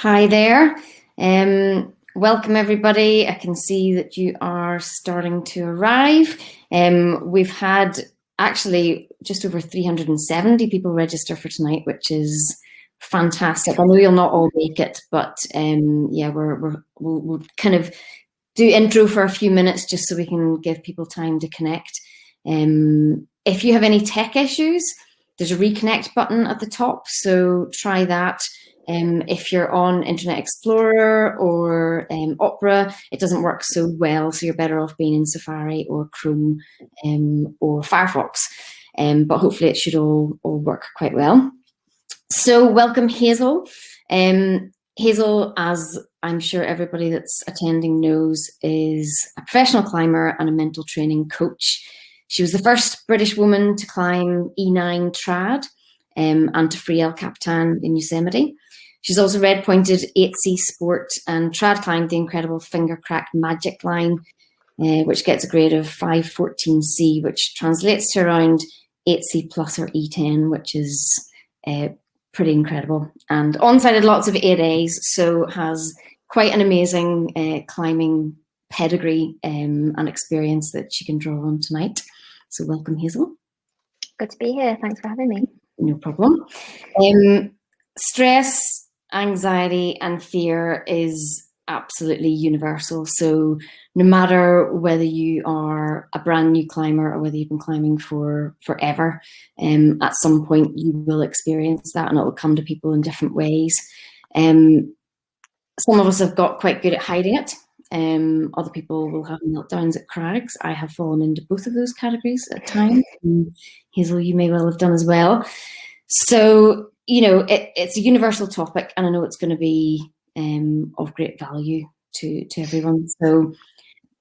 Hi there. Welcome everybody. I can see that you are starting to arrive. We've had actually just over 370 people register for tonight, which is fantastic. I know you'll not all make it, but yeah, we'll kind of do intro for a few minutes just so we can give people time to connect. If you have any tech issues, there's a reconnect button at the top, so try that. If you're on Internet Explorer or Opera, it doesn't work so well, so you're better off being in Safari or Chrome or Firefox. But hopefully it should all work quite well. So welcome, Hazel. Hazel, as I'm sure everybody that's attending knows, is a professional climber and a mental training coach. She was the first British woman to climb E9 Trad and to free El Capitan in Yosemite. She's also red-pointed 8C Sport and trad climbed the incredible finger crack Magic Line, which gets a grade of 514C, which translates to around 8C plus or E10, which is pretty incredible. And on-sighted lots of 8As, so has quite an amazing climbing pedigree and experience that she can draw on tonight. So welcome, Hazel. Good to be here. Thanks for having me. No problem. Stress, anxiety and fear is absolutely universal. So no matter whether you are a brand new climber or whether you've been climbing for forever, at some point you will experience that, and it will come to people in different ways. Some of us have got quite good at hiding it. Other people will have meltdowns at crags. I have fallen into both of those categories at times. Hazel, you may well have done as well. So, you know, it's a universal topic, and I know it's going to be of great value to everyone. So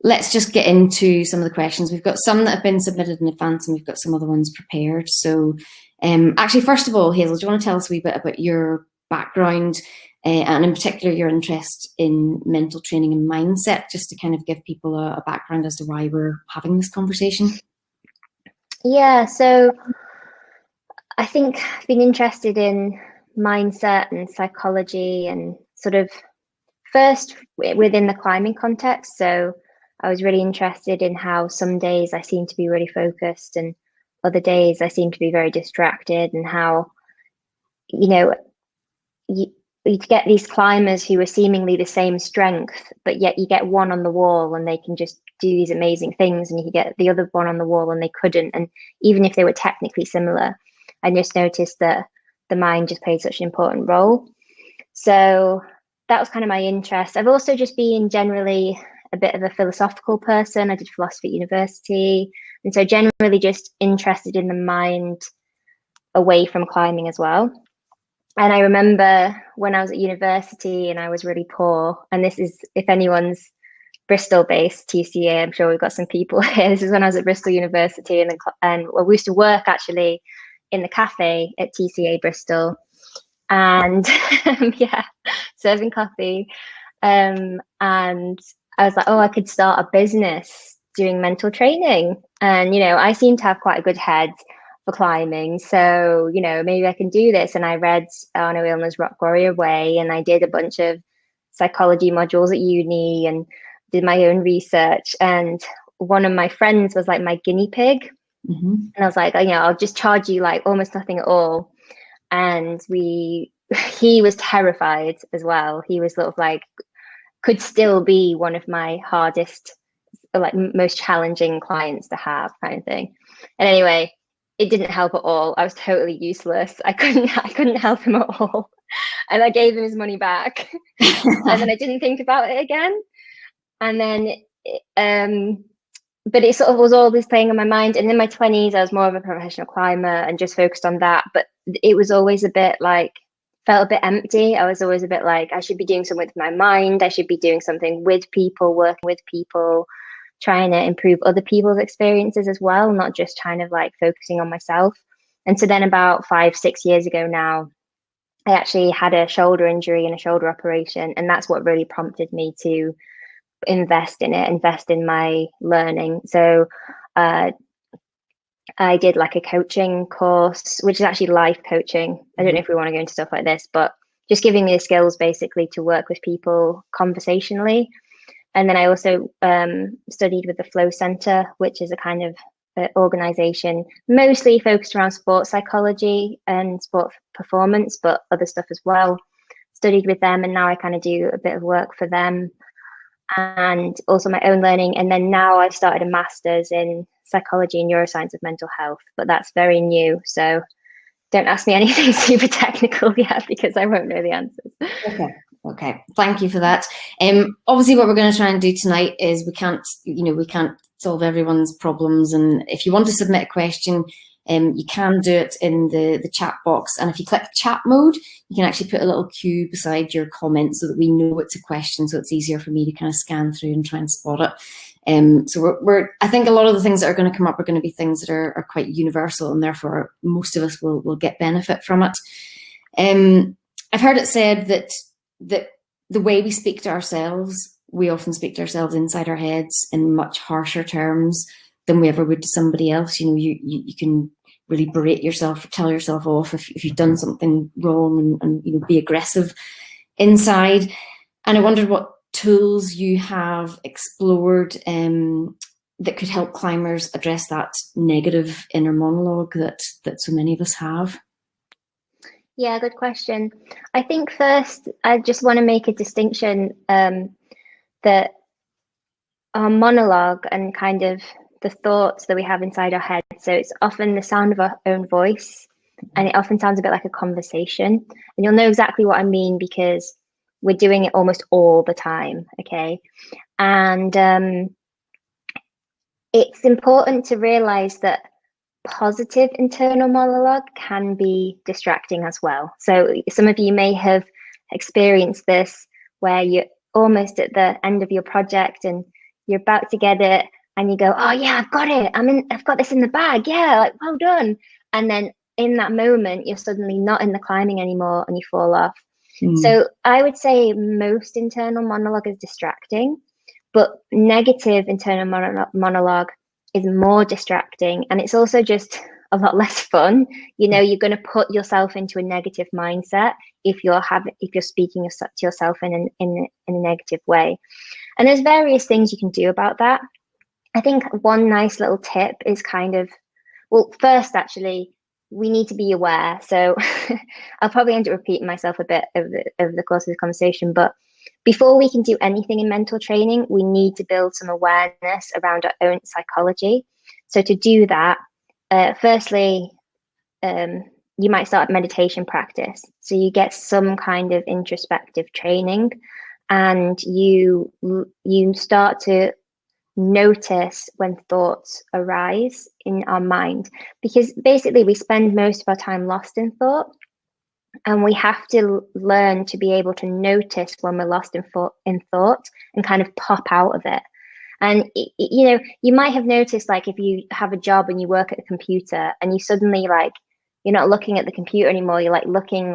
let's just get into some of the questions. We've got some that have been submitted in advance, and we've got some other ones prepared. So actually, first of all, Hazel, do you want to tell us a wee bit about your background and in particular your interest in mental training and mindset, just to kind of give people a background as to why we're having this conversation? Yeah, so I think I've been interested in mindset and psychology and sort of first within the climbing context. So I was really interested in how some days I seem to be really focused and other days I seem to be very distracted, and how, you know, you get these climbers who are seemingly the same strength, but yet you get one on the wall and they can just do these amazing things, and you get the other one on the wall and they couldn't. And even if they were technically similar, I just noticed that the mind just played such an important role. So that was kind of my interest. I've also just been generally a bit of a philosophical person. I did philosophy at university, and so generally just interested in the mind away from climbing as well. And I remember when I was at university and I was really poor, and this is, if anyone's Bristol-based TCA, I'm sure we've got some people here. This is when I was at Bristol University, and well, we used to work actually in the cafe at TCA Bristol, and yeah, serving coffee. And I was like, oh, I could start a business doing mental training. And, you know, I seem to have quite a good head for climbing, so, you know, maybe I can do this. And I read Arno Ilmer's Rock Warrior Way, and I did a bunch of psychology modules at uni and did my own research. And one of my friends was like my guinea pig. Mm-hmm. And I was like, you know, I'll just charge you like almost nothing at all. And he was terrified as well. He was sort of like, could still be one of my hardest, like most challenging clients to have, kind of thing. And anyway, it didn't help at all. I was totally useless. I couldn't help him at all. And I gave him his money back. And then I didn't think about it again. And then, but it sort of was always playing on my mind. And in my 20s, I was more of a professional climber and just focused on that. But it was always a bit like, felt a bit empty. I was always a bit like, I should be doing something with my mind. I should be doing something with people, working with people, trying to improve other people's experiences as well, not just kind of like focusing on myself. And so then about 5-6 years ago now, I actually had a shoulder injury and a shoulder operation. And that's what really prompted me to invest in my learning. So I did like a coaching course, which is actually life coaching. I don't know if we want to go into stuff like this, but just giving me the skills basically to work with people conversationally. And then I also studied with the Flow Center, which is a kind of organization mostly focused around sports psychology and sport performance, but other stuff as well. Studied with them, and now I kind of do a bit of work for them and also my own learning. And then now I've started a master's in psychology and neuroscience of mental health, but that's very new. So don't ask me anything super technical yet because I won't know the answers. Okay. Thank you for that. Obviously, what we're going to try and do tonight is we can't solve everyone's problems. And if you want to submit a question, you can do it in the chat box. And if you click chat mode, you can actually put a little Q beside your comment so that we know it's a question. So it's easier for me to kind of scan through and try and spot it. So I think a lot of the things that are going to come up are going to be things that are quite universal, and therefore most of us will get benefit from it. I've heard it said that the way we speak to ourselves, we often speak to ourselves inside our heads in much harsher terms than we ever would to somebody else. You can really berate yourself, tell yourself off if you've done something wrong, and be aggressive inside. And I wondered what tools you have explored that could help climbers address that negative inner monologue that so many of us have. Yeah, good question. I think first, I just want to make a distinction that our monologue and kind of the thoughts that we have inside our head. So it's often the sound of our own voice, and it often sounds a bit like a conversation. And you'll know exactly what I mean because we're doing it almost all the time. Okay. And it's important to realize that positive internal monologue can be distracting as well. So some of you may have experienced this where you're almost at the end of your project and you're about to get it and you go, oh yeah, I've got it. I've got this in the bag. Yeah, like well done. And then in that moment, you're suddenly not in the climbing anymore and you fall off. So I would say most internal monologue is distracting, but negative internal monologue is more distracting, and it's also just a lot less fun. You're going to put yourself into a negative mindset if you're speaking to yourself in a negative way. And there's various things you can do about that. I think one nice little tip is first, actually, we need to be aware. So I'll probably end up repeating myself a bit over the course of the conversation, but before we can do anything in mental training, we need to build some awareness around our own psychology. So to do that, firstly, you might start meditation practice. So you get some kind of introspective training, and you start to notice when thoughts arise in our mind, because basically we spend most of our time lost in thought. And we have to learn to be able to notice when we're lost in thought and kind of pop out of it. And, you might have noticed, like, if you have a job and you work at a computer and you suddenly, you're not looking at the computer anymore, you're looking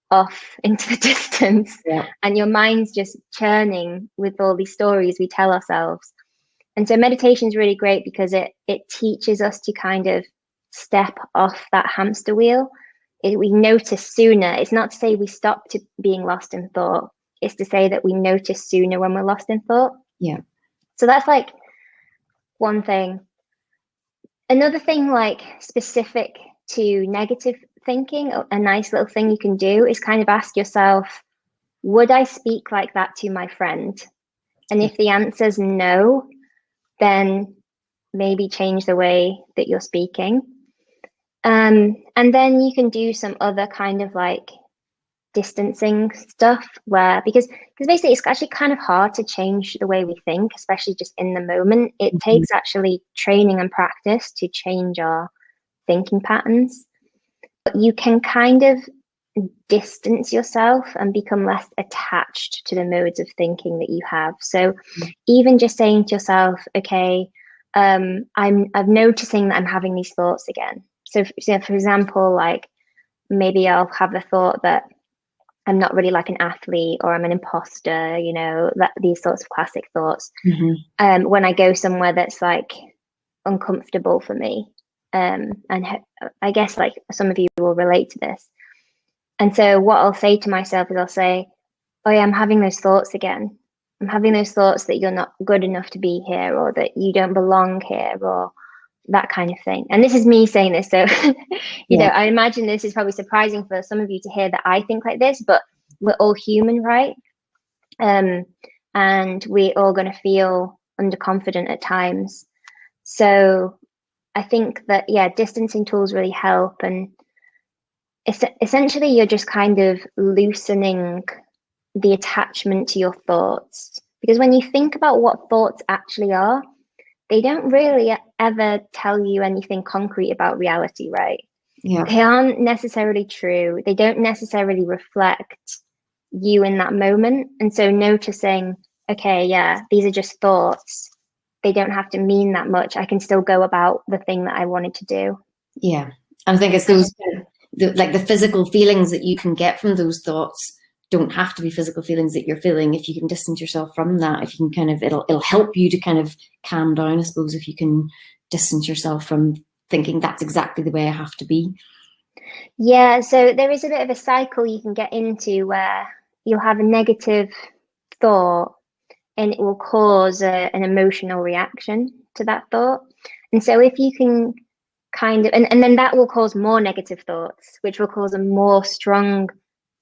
off into the distance, and your mind's just churning with all these stories we tell ourselves. And so meditation is really great because it teaches us to kind of step off that hamster wheel. We notice sooner. It's not to say we stop to being lost in thought. It's to say that we notice sooner when we're lost in thought. Yeah. So that's one thing. Another thing, specific to negative thinking, a nice little thing you can do is kind of ask yourself, would I speak like that to my friend? And if the answer is no, then maybe change the way that you're speaking. And then you can do some other kind of distancing stuff because basically it's actually kind of hard to change the way we think, especially just in the moment. It takes actually training and practice to change our thinking patterns. But you can kind of distance yourself and become less attached to the modes of thinking that you have. So even just saying to yourself, okay, I'm noticing that I'm having these thoughts again. So for example, maybe I'll have the thought that I'm not really like an athlete, or I'm an imposter, these sorts of classic thoughts. When I go somewhere that's uncomfortable for me. And I guess some of you will relate to this. And so what I'll say to myself is I'll say, oh yeah, I'm having those thoughts again. I'm having those thoughts that you're not good enough to be here, or that you don't belong here, or that kind of thing. And this is me saying this. So, you know, I imagine this is probably surprising for some of you to hear that I think like this, but we're all human, right? And we're all going to feel underconfident at times. So I think that, yeah, distancing tools really help. And essentially, you're just kind of loosening the attachment to your thoughts. Because when you think about what thoughts actually are, they don't really ever tell you anything concrete about reality, right? Yeah. They aren't necessarily true. They don't necessarily reflect you in that moment. And so noticing, okay, yeah, these are just thoughts. They don't have to mean that much. I can still go about the thing that I wanted to do. Yeah. I think it's those, like the physical feelings that you can get from those thoughts don't have to be physical feelings that you're feeling. If you can distance yourself from that, if you can kind of, it'll help you to kind of calm down, I suppose, if you can distance yourself from thinking that's exactly the way I have to be. Yeah, so there is a bit of a cycle you can get into where you'll have a negative thought and it will cause an emotional reaction to that thought. And so if you can kind of, and then that will cause more negative thoughts, which will cause a more strong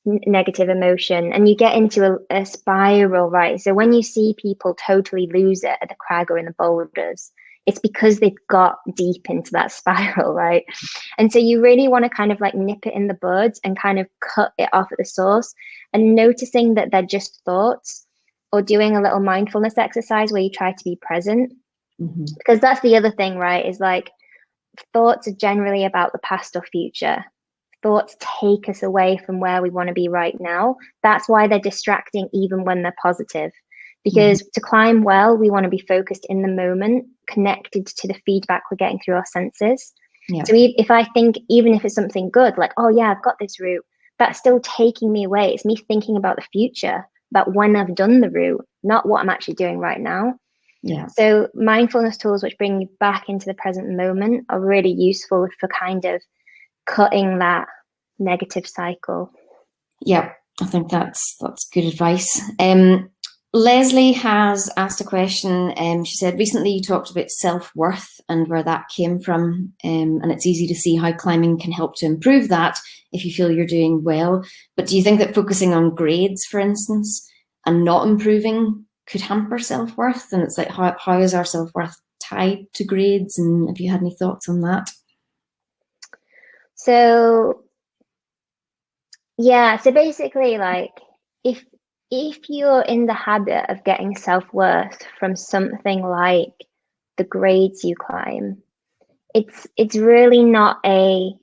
negative emotion, and you get into a spiral, right? So when you see people totally lose it at the crag or in the boulders, it's because they've got deep into that spiral, right? And so you really want to kind of like nip it in the bud and kind of cut it off at the source, and noticing that they're just thoughts, or doing a little mindfulness exercise where you try to be present. Mm-hmm. Because that's the other thing, right? Is like thoughts are generally about the past or future. Thoughts take us away from where we want to be right now. That's why they're distracting even when they're positive. Because to climb well, we want to be focused in the moment, connected to the feedback we're getting through our senses. Yeah. So if I think, even if it's something good, like, oh yeah, I've got this route, that's still taking me away. It's me thinking about the future, about when I've done the route, not what I'm actually doing right now. Yeah. So mindfulness tools which bring you back into the present moment are really useful for kind of cutting that negative cycle. Yeah, I think that's good advice. Leslie has asked a question. She said, recently you talked about self-worth and where that came from. And it's easy to see how climbing can help to improve that if you feel you're doing well. But do you think that focusing on grades, for instance, and not improving could hamper self-worth? And it's like, how is our self-worth tied to grades? And have you had any thoughts on that? So, yeah, so basically, like, if you're in the habit of getting self-worth from something like the grades you climb, it's really not it's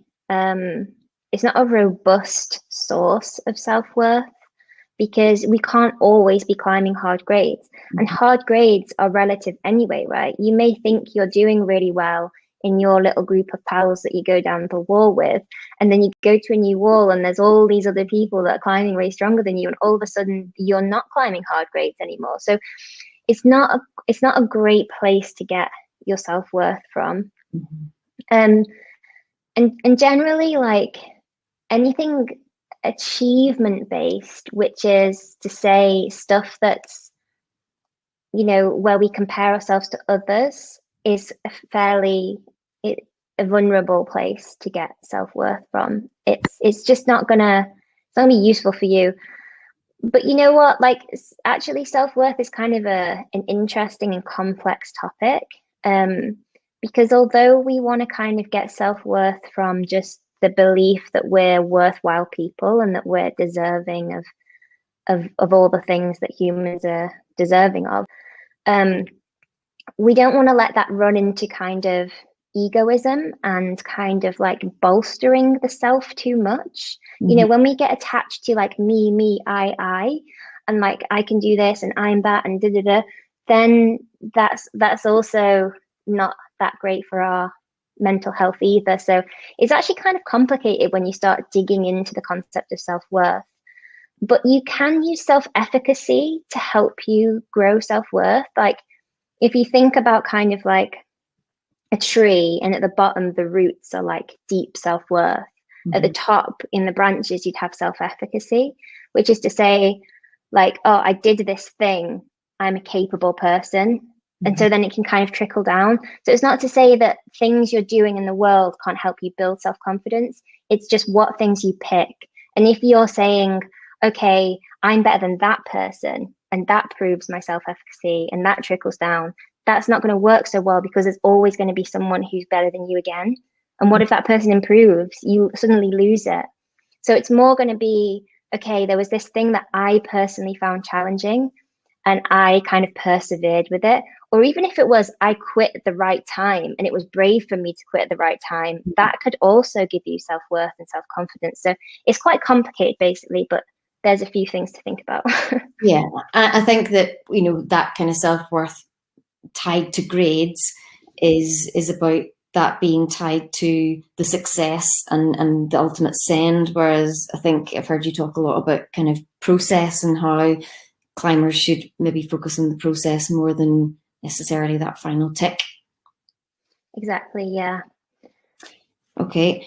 not a robust source of self-worth, because we can't always be climbing hard grades, and hard grades are relative anyway, right? You may think you're doing really well in your little group of pals that you go down the wall with, and then you go to a new wall and there's all these other people that are climbing way stronger than you, and all of a sudden you're not climbing hard grades anymore. So it's not a great place to get your self-worth from. And generally, like, anything achievement based, which is to say stuff that's, you know, where we compare ourselves to others, is a vulnerable place to get self-worth from. It's just not gonna be useful for you. But you know what, like, actually self-worth is kind of an interesting and complex topic, because although we want to kind of get self-worth from just the belief that we're worthwhile people and that we're deserving of all the things that humans are deserving of, we don't want to let that run into kind of egoism and kind of like bolstering the self too much. You know, when we get attached to like me, I, and like I can do this and I'm that and da da da, then that's also not that great for our mental health either. So it's actually kind of complicated when you start digging into the concept of self-worth. But you can use self-efficacy to help you grow self-worth. Like, if you think about kind of like a tree, and at the bottom the roots are like deep self-worth, At the top in the branches, you'd have self-efficacy, which is to say, like, oh, I did this thing, I'm a capable person. And so then it can kind of trickle down. So it's not to say that things you're doing in the world can't help you build self-confidence. It's just what things you pick. And if you're saying, okay, I'm better than that person, and that proves my self-efficacy, and that trickles down, that's not going to work so well, because there's always going to be someone who's better than you again. And what if that person improves? You suddenly lose it. So it's more going to be, okay, there was this thing that I personally found challenging, and I kind of persevered with it. Or even if it was, I quit at the right time, and it was brave for me to quit at the right time, that could also give you self-worth and self-confidence. So it's quite complicated, basically, but there's a few things to think about. Yeah, I think that, you know, that kind of self-worth tied to grades is about that being tied to the success and the ultimate send. Whereas I think I've heard you talk a lot about kind of process and how climbers should maybe focus on the process more than necessarily that final tick. Exactly, yeah. Okay.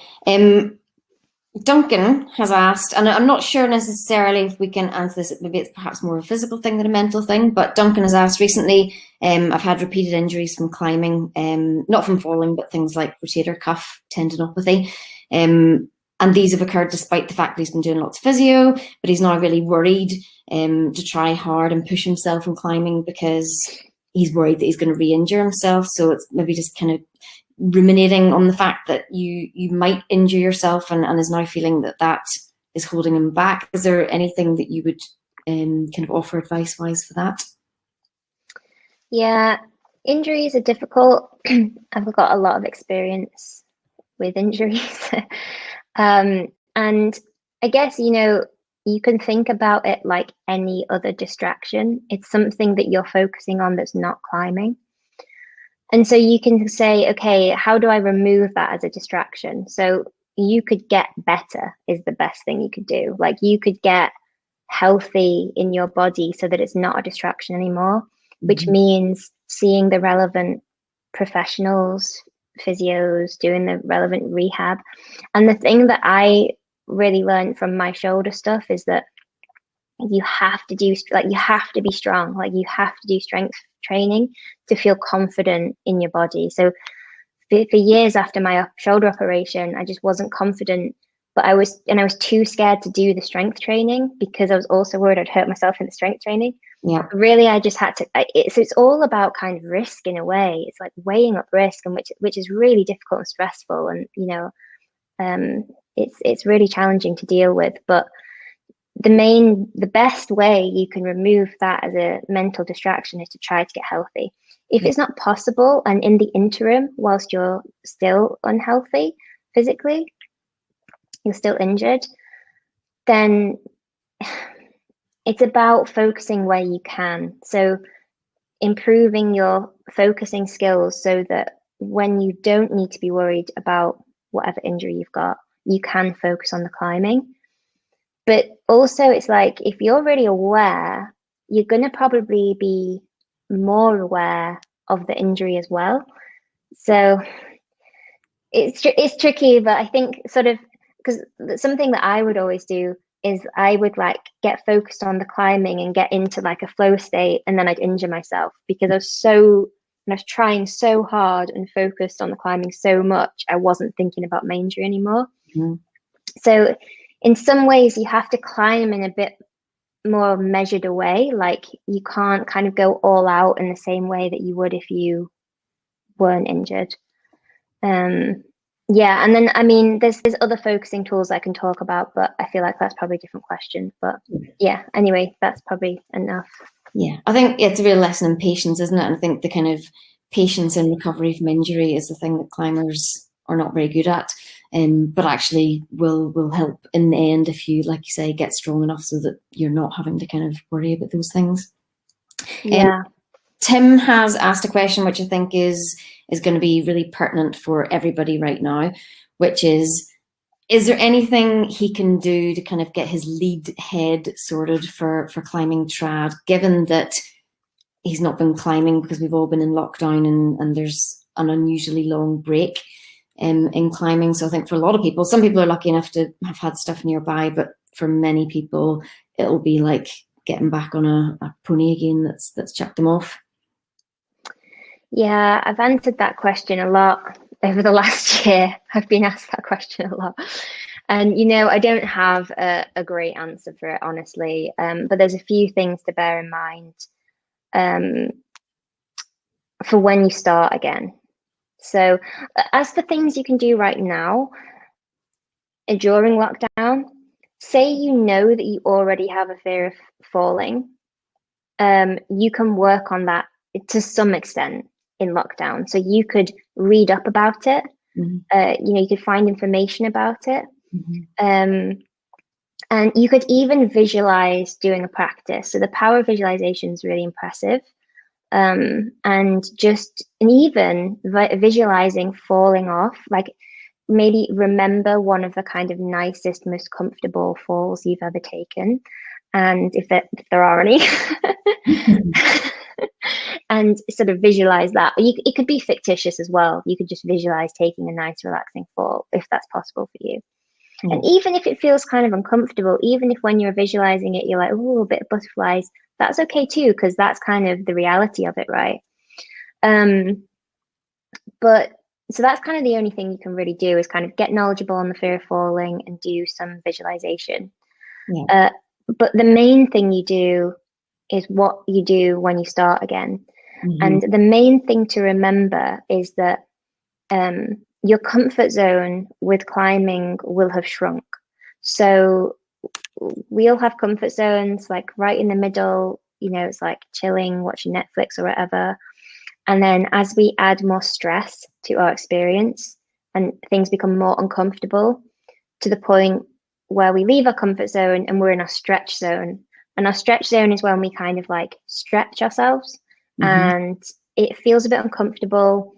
Duncan has asked, and I'm not sure necessarily if we can answer this, maybe it's perhaps more a physical thing than a mental thing, but Duncan has asked recently, I've had repeated injuries from climbing, not from falling, but things like rotator cuff tendinopathy. And these have occurred despite the fact that he's been doing lots of physio, but he's now really worried to try hard and push himself in climbing because he's worried that he's going to re-injure himself. So it's maybe just kind of ruminating on the fact that you might injure yourself, and is now feeling that is holding him back. Is there anything that you would kind of offer advice-wise for that? Yeah, injuries are difficult. I've got a lot of experience with injuries. And I guess, you know, you can think about it like any other distraction. It's something that you're focusing on that's not climbing. And so you can say, okay, how do I remove that as a distraction? So you could get better is the best thing you could do. Like, you could get healthy in your body so that it's not a distraction anymore, which means seeing the relevant professionals, physios, doing the relevant rehab. And the thing that I really learned from my shoulder stuff is that you have to do, like, you have to be strong, like you have to do strength training to feel confident in your body. So for years after my shoulder operation, I just wasn't confident, but I was too scared to do the strength training because I was also worried I'd hurt myself in the strength training. Yeah, really, I just had to. It's all about kind of risk in a way. It's like weighing up risk, and which is really difficult and stressful, and you know, it's really challenging to deal with. But the best way you can remove that as a mental distraction is to try to get healthy. If it's not possible, and in the interim, whilst you're still unhealthy physically, you're still injured, then it's about focusing where you can. So improving your focusing skills so that when you don't need to be worried about whatever injury you've got, you can focus on the climbing. But also, it's like, if you're really aware, you're going to probably be more aware of the injury as well. So it's tricky, but I think sort of, because something that I would always do is I would like get focused on the climbing and get into like a flow state, and then I'd injure myself because I was trying so hard and focused on the climbing so much, I wasn't thinking about my injury anymore. So in some ways, you have to climb in a bit more measured a way. Like, you can't kind of go all out in the same way that you would if you weren't injured. Yeah, and then I mean, there's other focusing tools I can talk about, but I feel like that's probably a different question. But yeah, anyway, that's probably enough. Yeah, I think it's a real lesson in patience, isn't it? And I think the kind of patience in recovery from injury is the thing that climbers are not very good at, but actually will help in the end if you, like you say, get strong enough so that you're not having to kind of worry about those things. Yeah. Tim has asked a question which I think is going to be really pertinent for everybody right now, which is there anything he can do to kind of get his lead head sorted for climbing trad, given that he's not been climbing because we've all been in lockdown and there's an unusually long break? in climbing. So I think for a lot of people, some people are lucky enough to have had stuff nearby, but for many people, it'll be like getting back on a pony again that's chucked them off. Yeah, I've answered that question a lot over the last year. I've been asked that question a lot. And, I don't have a great answer for it, honestly. But there's a few things to bear in mind for when you start again. So as for things you can do right now during lockdown, say you know that you already have a fear of falling, you can work on that to some extent in lockdown. So you could read up about it. You could find information about it. And you could even visualize doing a practice. So the power of visualization is really impressive. And even visualizing falling off, like maybe remember one of the kind of nicest, most comfortable falls you've ever taken. And if there are any, and sort of visualize that. It could be fictitious as well. You could just visualize taking a nice, relaxing fall if that's possible for you. And even if it feels kind of uncomfortable, even if when you're visualizing it, you're like, oh, a bit of butterflies, that's okay too, because that's kind of the reality of it, right? But so that's kind of the only thing you can really do is kind of get knowledgeable on the fear of falling and do some visualization. But the main thing you do is what you do when you start again. And the main thing to remember is that your comfort zone with climbing will have shrunk. So we all have comfort zones, like right in the middle, it's like chilling, watching Netflix or whatever. And then as we add more stress to our experience and things become more uncomfortable to the point where we leave our comfort zone and we're in our stretch zone. And our stretch zone is when we kind of like stretch ourselves and it feels a bit uncomfortable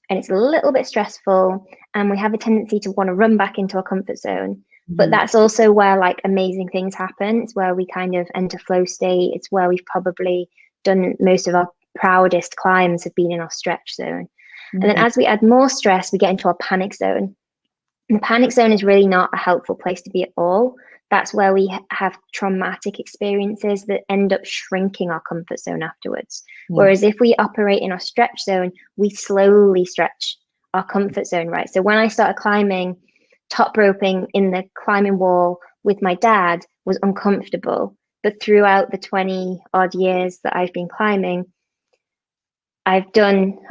and it's a little bit stressful and we have a tendency to want to run back into our comfort zone. But that's also where like amazing things happen. It's where we kind of enter flow state. It's where we've probably done most of our proudest climbs have been in our stretch zone. And then as we add more stress, we get into our panic zone. And the panic zone is really not a helpful place to be at all. That's where we have traumatic experiences that end up shrinking our comfort zone afterwards. Whereas if we operate in our stretch zone, we slowly stretch our comfort zone, right? So when I started climbing, top roping in the climbing wall with my dad was uncomfortable. But throughout the 20 odd years that I've been climbing, I've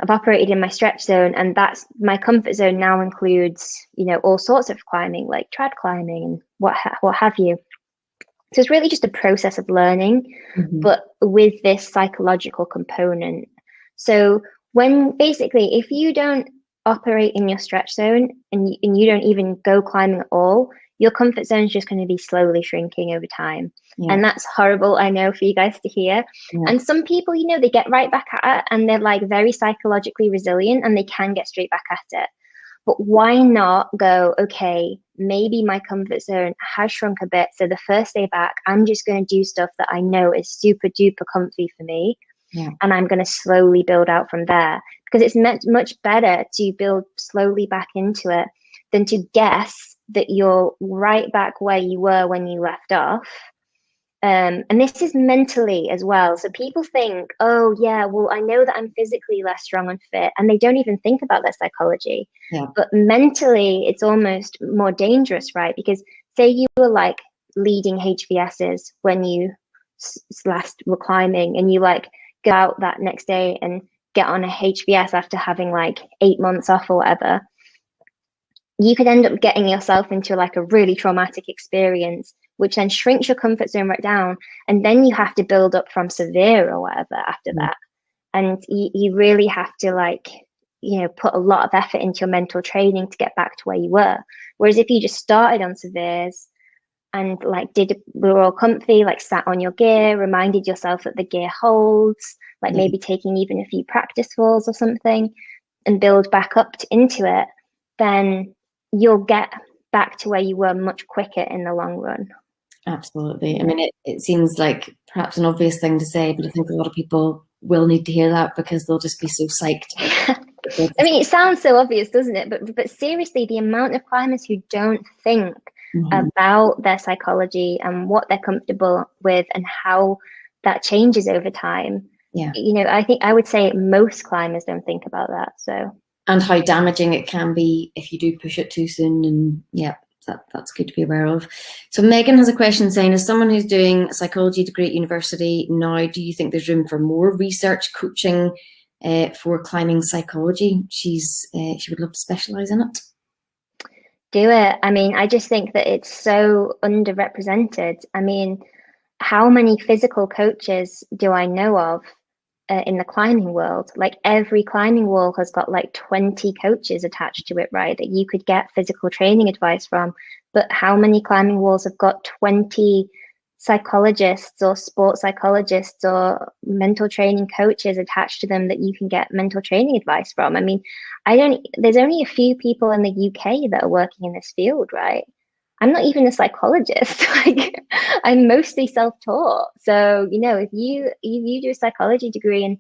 operated in my stretch zone, and that's my comfort zone now includes, all sorts of climbing, like trad climbing and what have you. So it's really just a process of learning, but with this psychological component. So if you don't operate in your stretch zone and you don't even go climbing at all, your comfort zone is just going to be slowly shrinking over time. And that's horrible, I know, for you guys to hear. And some people, they get right back at it and they're like very psychologically resilient and they can get straight back at it. But why not go, okay, maybe my comfort zone has shrunk a bit. So the first day back, I'm just going to do stuff that I know is super duper comfy for me. And I'm going to slowly build out from there, because it's much better to build slowly back into it than to guess that you're right back where you were when you left off. And this is mentally as well. So people think, oh yeah, well, I know that I'm physically less strong and fit, and they don't even think about their psychology. But mentally, it's almost more dangerous, right? Because say you were like leading HVSs when you last were climbing, and you like go out that next day and get on a HVS after having like 8 months off or whatever, you could end up getting yourself into like a really traumatic experience, which then shrinks your comfort zone right down. And then you have to build up from severe or whatever after that. And you really have to put a lot of effort into your mental training to get back to where you were. Whereas if you just started on severes and we were all comfy, sat on your gear, reminded yourself that the gear holds, maybe taking even a few practice falls or something and build back up into it, then you'll get back to where you were much quicker in the long run. Absolutely. I mean, it seems like perhaps an obvious thing to say, but I think a lot of people will need to hear that because they'll just be so psyched I mean, it sounds so obvious, doesn't it? But seriously, the amount of climbers who don't think about their psychology and what they're comfortable with and how that changes over time. Yeah. You know, I think I would say most climbers don't think about that. So. And how damaging it can be if you do push it too soon. And yeah, that's good to be aware of. So Megan has a question saying, as someone who's doing a psychology degree at university now, do you think there's room for more research coaching for climbing psychology? She would love to specialise in it. Do it. I mean, I just think that it's so underrepresented. I mean, how many physical coaches do I know of in the climbing world? Like every climbing wall has got like 20 coaches attached to it, right? That you could get physical training advice from. But how many climbing walls have got 20 psychologists or sports psychologists or mental training coaches attached to them that you can get mental training advice from? I mean, there's only a few people in the UK that are working in this field, right? I'm not even a psychologist. Like, I'm mostly self-taught. So, you know, if you do a psychology degree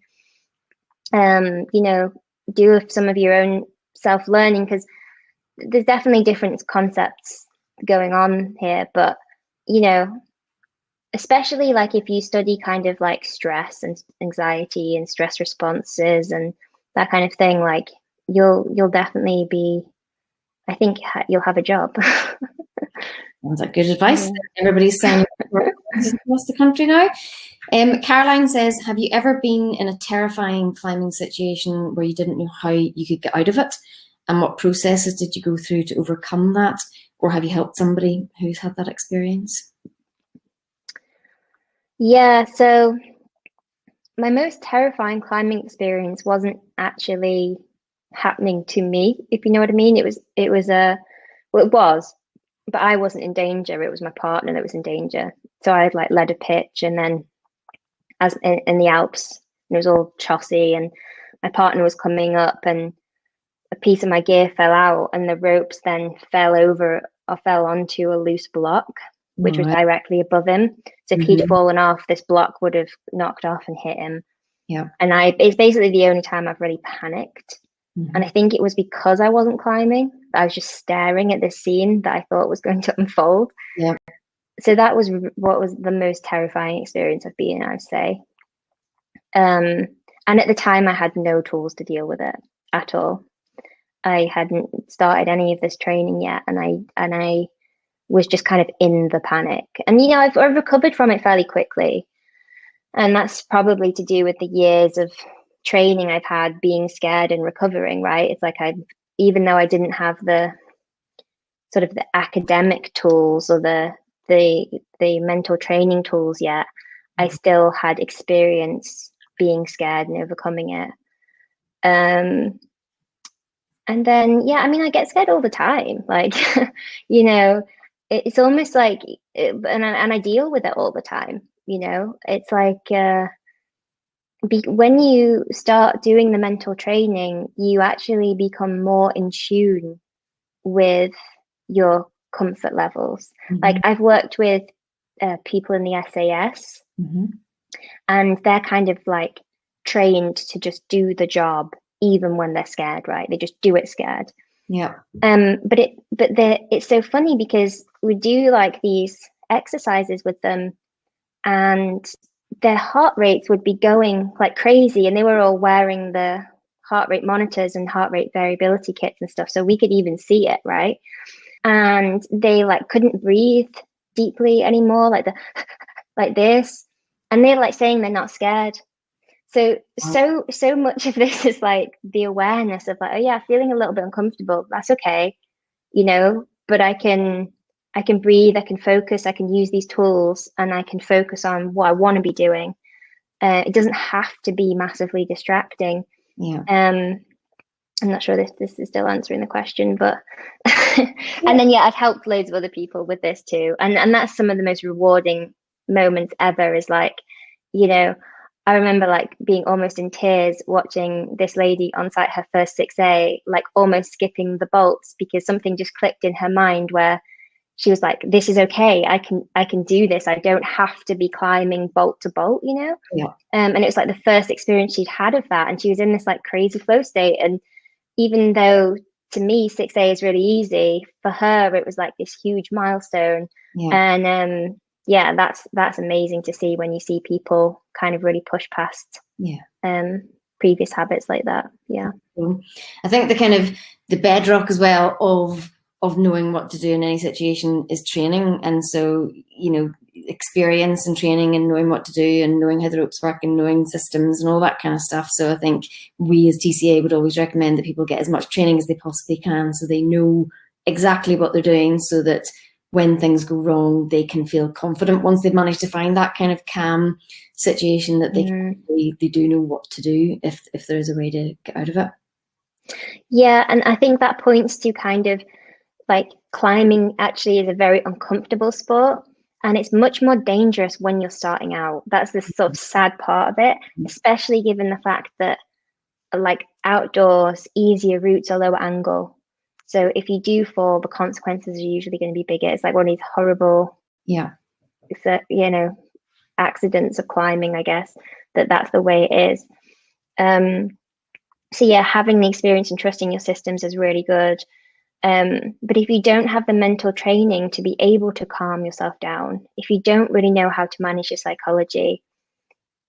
and, you know, do some of your own self-learning, because there's definitely different concepts going on here. But, you know, especially like if you study kind of like stress and anxiety and stress responses and that kind of thing, like you'll definitely be, I think you'll have a job. Sounds like good advice. Everybody's signing across the country now. Caroline says, have you ever been in a terrifying climbing situation where you didn't know how you could get out of it? And what processes did you go through to overcome that? Or have you helped somebody who's had that experience? Yeah, so my most terrifying climbing experience wasn't actually happening to me, if you know what I mean. It was, but I wasn't in danger. It was my partner that was in danger. So I had like led a pitch, and then as in the Alps, and it was all chossy, and my partner was coming up, and a piece of my gear fell out, and the ropes then fell over or fell onto a loose block, which was directly above him. So if he'd fallen off, this block would have knocked off and hit him. Yeah. And it's basically the only time I've really panicked. And I think it was because I wasn't climbing. I was just staring at this scene that I thought was going to unfold. Yeah. So that was what was the most terrifying experience I've been in, I'd say. And at the time, I had no tools to deal with it at all. I hadn't started any of this training yet, and I was just kind of in the panic. And you know, I've recovered from it fairly quickly, and that's probably to do with the years of training I've had being scared and recovering, right? It's like even though I didn't have the sort of the academic tools or the mental training tools yet, I still had experience being scared and overcoming it. And then, yeah, I mean, I get scared all the time. Like, you know, it's almost like, and I deal with it all the time. You know, it's like, when you start doing the mental training, you actually become more in tune with your comfort levels. Like I've worked with people in the SAS, and they're kind of like trained to just do the job even when they're scared, right? They just do it scared. Yeah. But it's so funny because we do like these exercises with them, and their heart rates would be going like crazy, and they were all wearing the heart rate monitors and heart rate variability kits and stuff, so we could even see it, right? And they like couldn't breathe deeply anymore, like this, and they're like saying they're not scared. So much of this is like the awareness of like, oh yeah, feeling a little bit uncomfortable, that's okay, you know, but I can breathe, I can focus, I can use these tools, and I can focus on what I want to be doing. It doesn't have to be massively distracting. Yeah. I'm not sure this is still answering the question, but and then yeah, I've helped loads of other people with this too, and that's some of the most rewarding moments ever. Is like, you know, I remember like being almost in tears watching this lady on site her first 6A, like almost skipping the bolts because something just clicked in her mind where she was like, this is okay, I can do this, I don't have to be climbing bolt to bolt, you know. Yeah. And it was like the first experience she'd had of that, and she was in this like crazy flow state, and even though to me 6A is really easy, for her it was like this huge milestone. Yeah. And yeah, that's amazing to see when you see people kind of really push past previous habits like that. Yeah. I think the bedrock as well of knowing what to do in any situation is training. And so, experience and training and knowing what to do and knowing how the ropes work and knowing systems and all that kind of stuff. So I think we as TCA would always recommend that people get as much training as they possibly can so they know exactly what they're doing, so that when things go wrong, they can feel confident once they've managed to find that kind of calm situation, that they do know what to do if there is a way to get out of it. Yeah, and I think that points to kind of like climbing actually is a very uncomfortable sport, and it's much more dangerous when you're starting out. That's the sort of sad part of it, especially given the fact that like outdoors, easier routes are lower angle. So if you do fall, the consequences are usually going to be bigger. It's like one of these horrible, accidents of climbing, I guess, that's the way it is. So yeah, having the experience and trusting your systems is really good. But if you don't have the mental training to be able to calm yourself down, if you don't really know how to manage your psychology,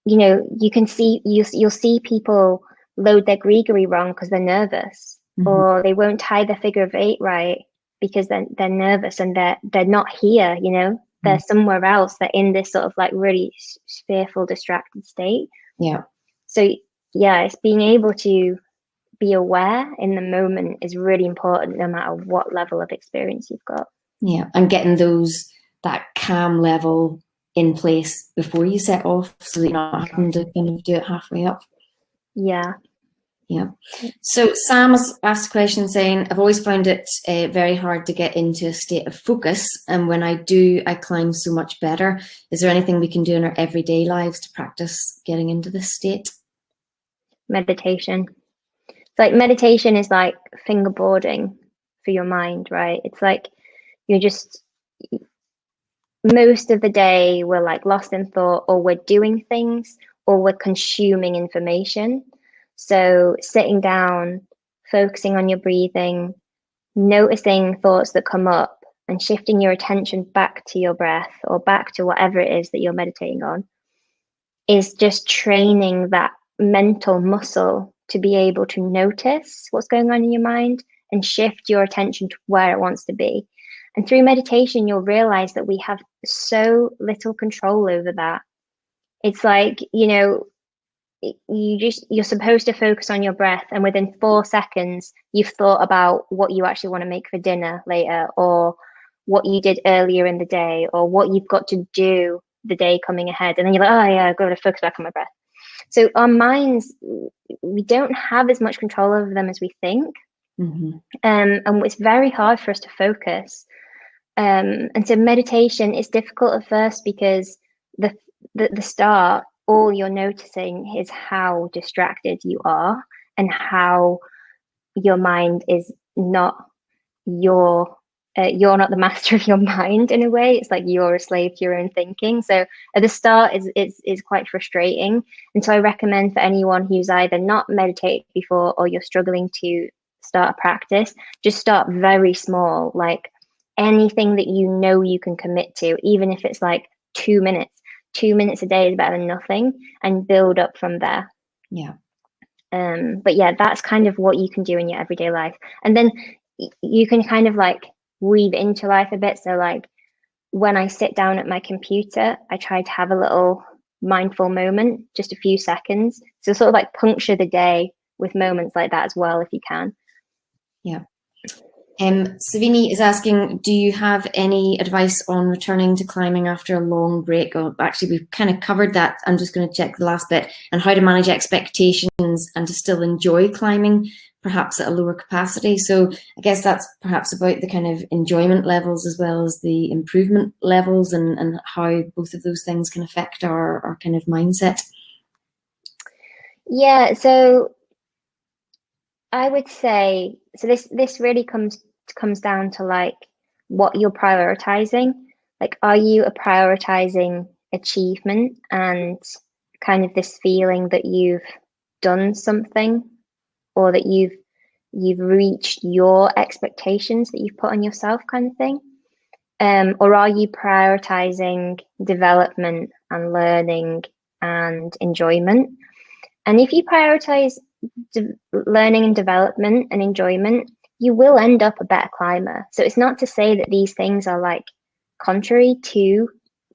you'll see people load their Gregory wrong because they're nervous, or they won't tie the figure of 8 right because they're nervous and they're not here, they're somewhere else. They're in this sort of like really fearful, distracted state. Yeah. So yeah, it's being able to be aware in the moment is really important, no matter what level of experience you've got. Yeah, and getting that calm level in place before you set off, so that you're not having to kind of do it halfway up. Yeah. So Sam has asked a question saying, I've always found it very hard to get into a state of focus, and when I do, I climb so much better. Is there anything we can do in our everyday lives to practice getting into this state? Meditation. It's like meditation is like fingerboarding for your mind, right? It's like you're just, most of the day we're like lost in thought, or we're doing things, or we're consuming information. So sitting down, focusing on your breathing, noticing thoughts that come up and shifting your attention back to your breath or back to whatever it is that you're meditating on is just training that mental muscle to be able to notice what's going on in your mind and shift your attention to where it wants to be. And through meditation, you'll realize that we have so little control over that. It's like, you're supposed to focus on your breath, and within 4 seconds you've thought about what you actually want to make for dinner later, or what you did earlier in the day, or what you've got to do the day coming ahead, and then you're like, oh yeah, I've got to focus back on my breath. So our minds, we don't have as much control over them as we think. And it's very hard for us to focus, and so meditation is difficult at first because the start, all you're noticing is how distracted you are and how your mind is not you're not the master of your mind in a way. It's like you're a slave to your own thinking. So at the start is quite frustrating. And so I recommend for anyone who's either not meditated before or you're struggling to start a practice, just start very small, like anything that you can commit to, even if it's like 2 minutes. 2 minutes a day is better than nothing, and build up from there. Yeah. But yeah, that's kind of what you can do in your everyday life. And then you can kind of like weave into life a bit. So like when I sit down at my computer, I try to have a little mindful moment, just a few seconds. So sort of like puncture the day with moments like that as well, if you can. Yeah. Savini is asking, do you have any advice on returning to climbing after a long break? Oh, actually, we've kind of covered that. I'm just going to check the last bit, and how to manage expectations and to still enjoy climbing, perhaps at a lower capacity. So I guess that's perhaps about the kind of enjoyment levels as well as the improvement levels, and how both of those things can affect our kind of mindset. Yeah, so I would say, so this really comes down to like what you're prioritizing. Like, are you prioritizing achievement and kind of this feeling that you've done something, or that you've you've reached your expectations that you've put on yourself, kind of thing? Or are you prioritizing development and learning and enjoyment? And if you prioritize learning and development and enjoyment, you will end up a better climber. So it's not to say that these things are like contrary to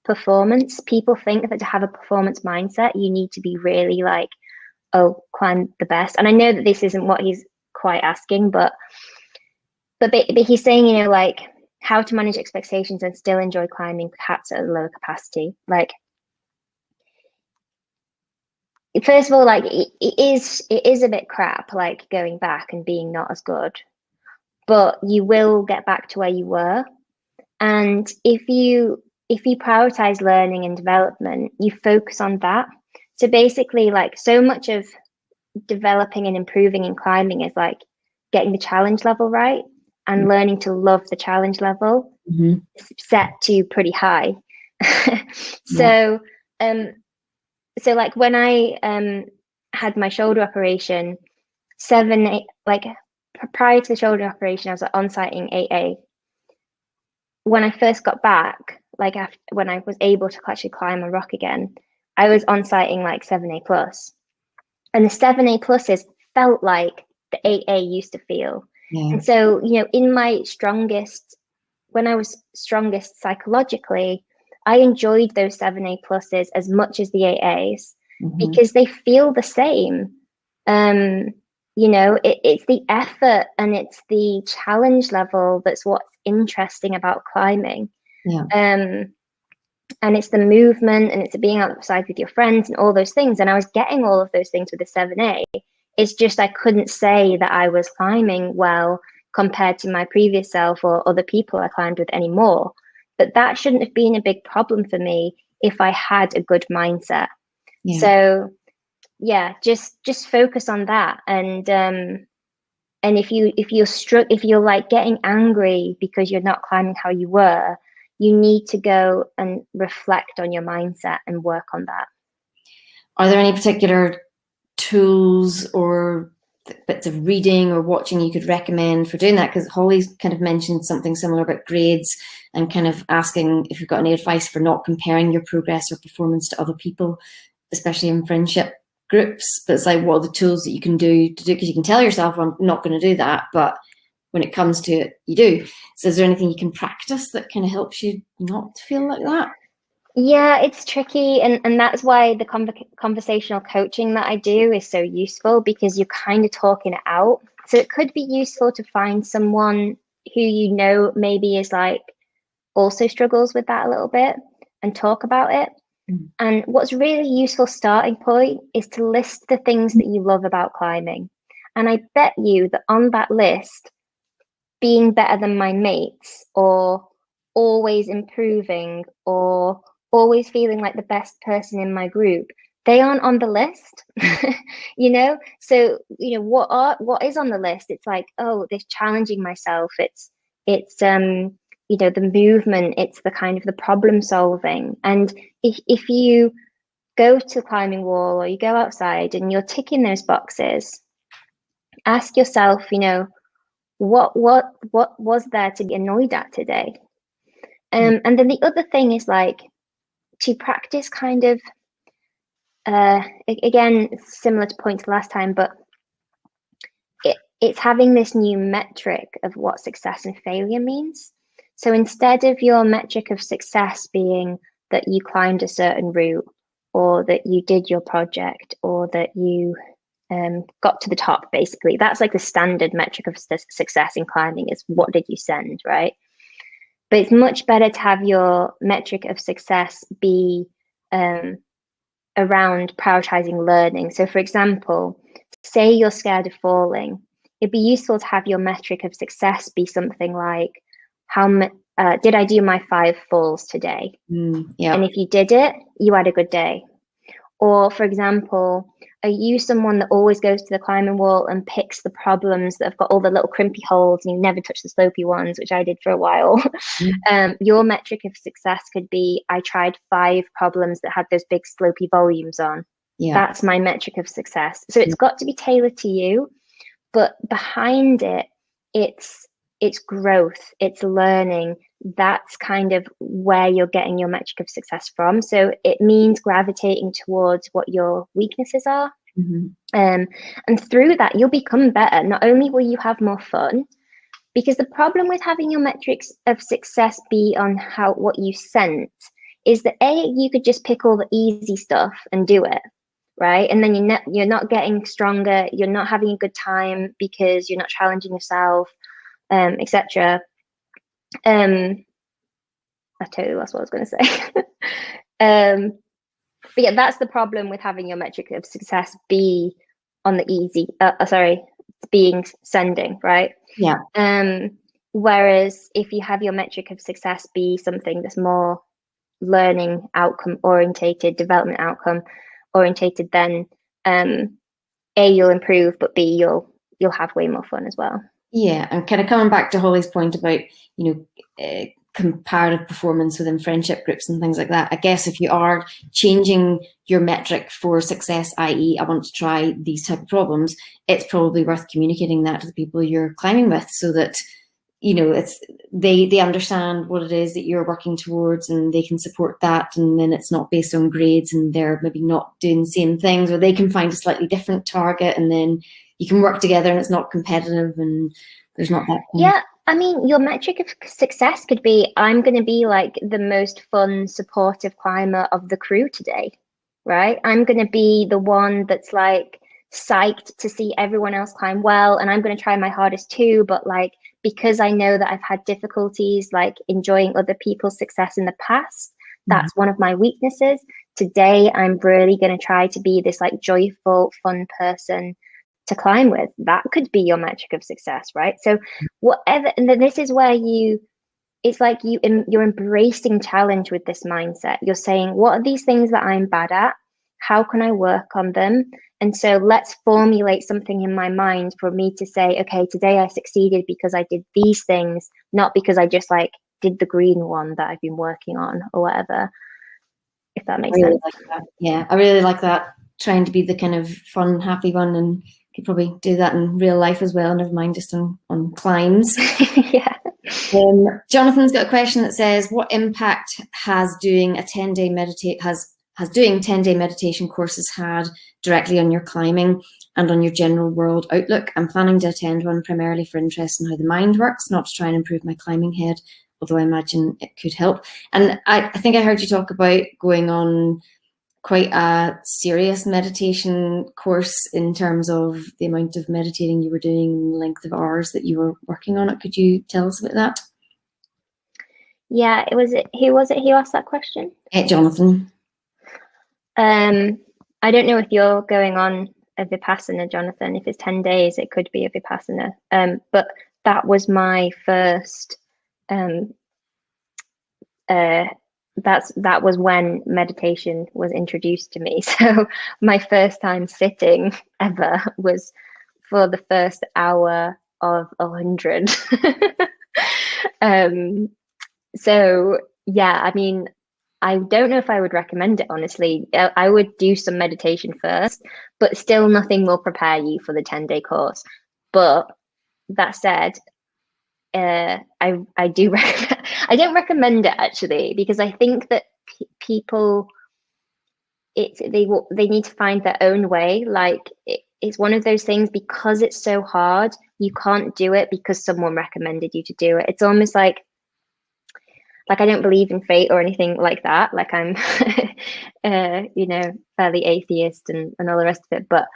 performance. People think that to have a performance mindset, you need to be really like, oh, climb the best. And I know that this isn't what he's quite asking, but he's saying, you know, like how to manage expectations and still enjoy climbing, perhaps at a lower capacity. Like, first of all, like it is a bit crap, like going back and being not as good, but you will get back to where you were. And if you prioritize learning and development, you focus on that. So basically, like, so much of developing and improving in climbing is like getting the challenge level right and learning to love the challenge level set to pretty high. So like when I had my shoulder operation, prior to the shoulder operation, I was on sighting 8A. When I first got back, like when I was able to actually climb a rock again, I was on sighting like 7A plus. And the 7A pluses felt like the 8A used to feel. Yeah. And so, you know, in my when I was strongest psychologically, I enjoyed those 7A pluses as much as the 8As because they feel the same. You know, it's the effort and it's the challenge level that's what's interesting about climbing. Yeah. And it's the movement and it's being outside with your friends and all those things. And I was getting all of those things with the 7A. It's just I couldn't say that I was climbing well compared to my previous self or other people I climbed with anymore. But that shouldn't have been a big problem for me if I had a good mindset. Yeah. So yeah, just focus on that. And if you're like getting angry because you're not climbing how you were, you need to go and reflect on your mindset and work on that. Are there any particular tools or bits of reading or watching you could recommend for doing that? Because Holly's kind of mentioned something similar about grades and kind of asking if you've got any advice for not comparing your progress or performance to other people, especially in friendship groups. But it's like, what are the tools that you can do to do? Because you can tell yourself, I'm not going to do that, but when it comes to it, you do. So is there anything you can practice that kind of helps you not feel like that? Yeah, it's tricky. And that's why the conversational coaching that I do is so useful, because you're kind of talking it out. So it could be useful to find someone who you know maybe is like also struggles with that a little bit and talk about it. And what's really useful starting point is to list the things that you love about climbing. And I bet you that on that list, being better than my mates, or always improving, or always feeling like the best person in my group, they aren't on the list. You know, so you know what is on the list. It's like, oh, this challenging myself, it's you know, the movement, it's the kind of the problem solving. And if you go to climbing wall or you go outside and you're ticking those boxes, ask yourself, you know, what was there to be annoyed at today? And then the other thing is like to practice kind of again, similar to point to last time, but it's having this new metric of what success and failure means. So instead of your metric of success being that you climbed a certain route, or that you did your project, or that you got to the top, basically, that's like the standard metric of success in climbing is what did you send, right? But it's much better to have your metric of success be around prioritizing learning. So for example, say you're scared of falling, it'd be useful to have your metric of success be something like, how did I do my 5 falls today? Yeah. And if you did it, you had a good day. Or for example, are you someone that always goes to the climbing wall and picks the problems that have got all the little crimpy holes and you never touch the slopey ones, which I did for a while? Your metric of success could be, I tried 5 problems that had those big slopey volumes on. Yeah. That's my metric of success. So it's got to be tailored to you, but behind it, it's growth, it's learning. That's kind of where you're getting your metric of success from. So it means gravitating towards what your weaknesses are. Mm-hmm. And through that, you'll become better. Not only will you have more fun, because the problem with having your metrics of success be on what you sense is that you could just pick all the easy stuff and do it, right? And then you're not getting stronger, you're not having a good time because you're not challenging yourself, etc. I totally lost what I was going to say. But yeah, that's the problem with having your metric of success be on the easy, being sending, right? Yeah. Whereas if you have your metric of success be something that's more learning outcome orientated, development outcome orientated, then A, you'll improve, but B, you'll have way more fun as well. Yeah, and kind of coming back to Holly's point about, comparative performance within friendship groups and things like that. I guess if you are changing your metric for success, i.e. I want to try these type of problems, it's probably worth communicating that to the people you're climbing with so that, it's they understand what it is that you're working towards and they can support that, and then it's not based on grades and they're maybe not doing the same things, or they can find a slightly different target and then you can work together and it's not competitive and there's not that. Yeah, I mean, your metric of success could be, I'm going to be like the most fun, supportive climber of the crew today, right? I'm going to be the one that's like psyched to see everyone else climb well, and I'm going to try my hardest too, but like, because I know that I've had difficulties like enjoying other people's success in the past, that's one of my weaknesses. Today, I'm really going to try to be this like joyful, fun person to climb with. That could be your metric of success, right? So whatever, and then this is where it's like you're embracing challenge with this mindset. You're saying, what are these things that I'm bad at? How can I work on them? And so let's formulate something in my mind for me to say, okay, today I succeeded because I did these things, not because I just like did the green one that I've been working on or whatever, if that makes sense. Like that. Yeah, I really like that. Trying to be the kind of fun, happy one, and could probably do that in real life as well, never mind just on climbs. Yeah. Jonathan's got a question that says, what impact has doing a 10-day doing 10-day meditation courses had directly on your climbing and on your general world outlook? I'm planning to attend one primarily for interest in how the mind works, not to try and improve my climbing head, although I imagine it could help. And I think I heard you talk about going on quite a serious meditation course in terms of the amount of meditating you were doing and the length of hours that you were working on it. Could you tell us about that? Yeah, who was it who asked that question? Jonathan. I don't know if you're going on a Vipassana, Jonathan. If it's 10 days, it could be a Vipassana. But that was my first that was when meditation was introduced to me. So my first time sitting ever was for the first hour of 100. So yeah, I mean, I don't know if I would recommend it, honestly. I would do some meditation first, but still nothing will prepare you for the 10-day course. But that said, I do recommend, I don't recommend it actually, because I think that people, they need to find their own way. Like it's one of those things, because it's so hard, you can't do it because someone recommended you to do it. It's almost like I don't believe in fate or anything like that. Like I'm, fairly atheist and all the rest of it. But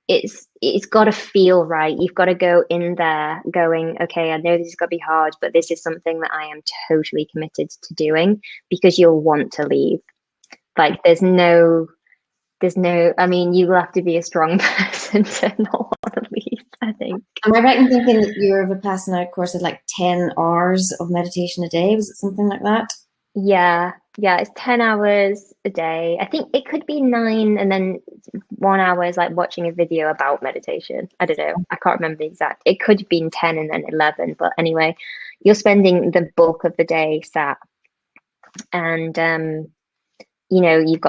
it's got to feel right. You've got to go in there going, okay, I know this is going to be hard, but this is something that I am totally committed to doing, because you'll want to leave. Like there's no, I mean, you will have to be a strong person to not want to leave, I think. Am I right in thinking that your Vipassana course had like 10 hours of meditation a day? Was it something like that? Yeah, it's 10 hours a day. I think it could be 9, and then 1 hour is like watching a video about meditation. I don't know. I can't remember the exact. It could have been 10 and then 11. But anyway, you're spending the bulk of the day sat. And, you